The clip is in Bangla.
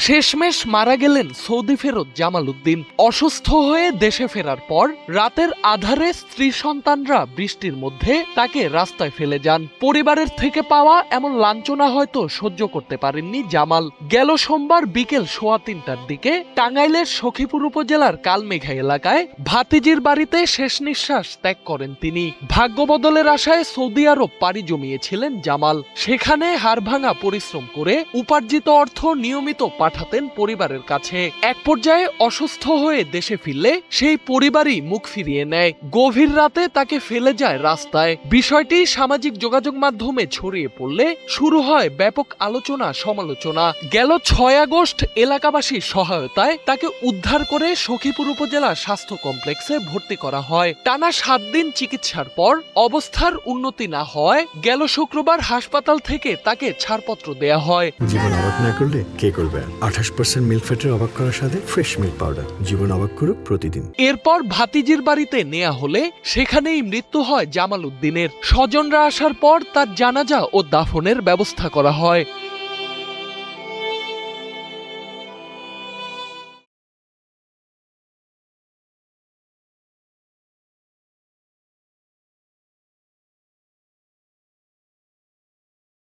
শেষমেশ মারা গেলেন সৌদি ফেরত জামাল উদ্দিন। অসুস্থ হয়ে দেশে ফেরার পর রাতের আধারে স্ত্রী সন্তানরা বৃষ্টির মধ্যে তাকে রাস্তায় ফেলে যান। পরিবারের থেকে পাওয়া এমন লাঞ্ছনা হয়তো সহ্য করতে পারেননি জামাল। গেল সোমবার বিকেল 3:15টার দিকে টাঙ্গাইলের সখীপুর উপজেলার কালমেঘা এলাকায় ভাতিজির বাড়িতে শেষ নিঃশ্বাস ত্যাগ করেন তিনি। ভাগ্য বদলের আশায় সৌদি আরব পাড়ি জমিয়েছিলেন জামাল। সেখানে হাড়ভাঙা পরিশ্রম করে উপার্জিত অর্থ নিয়মিত পাঠাতেন পরিবারের কাছে। এক পর্যায়ে অসুস্থ হয়ে দেশে ফিরলে সেই পরিবারই মুখ ফিরিয়ে নেয়। গভীর রাতে তাকে ফেলে যায় রাস্তায়। বিষয়টি সামাজিক যোগাযোগ মাধ্যমে ছড়িয়ে পড়লে শুরু হয় ব্যাপক আলোচনা সমালোচনা। গেল 6 আগস্ট এলাকাবাসীর সহায়তায় তাকে উদ্ধার করে সখীপুর উপজেলা স্বাস্থ্য কমপ্লেক্সে ভর্তি করা হয়। টানা 7 দিন চিকিৎসার পর অবস্থার উন্নতি না হওয়ায় গেল শুক্রবার হাসপাতাল থেকে তাকে ছাড়পত্র দেয়া হয়। জীবন অবাক না করলে কে করবে? 28% মিল্ক ফ্যাটের অবাক করার সাথে ফ্রেশ মিল্ক পাউডার। জীবন অবাক করুক প্রতিদিন। এরপর ভাতিজির বাড়িতে নেয়া হলে সেখানেই মৃত্যু হয় জামাল উদ্দিনের। স্বজনরা আসার পর তার জানাজা ও দাফনের ব্যবস্থা করা হয়।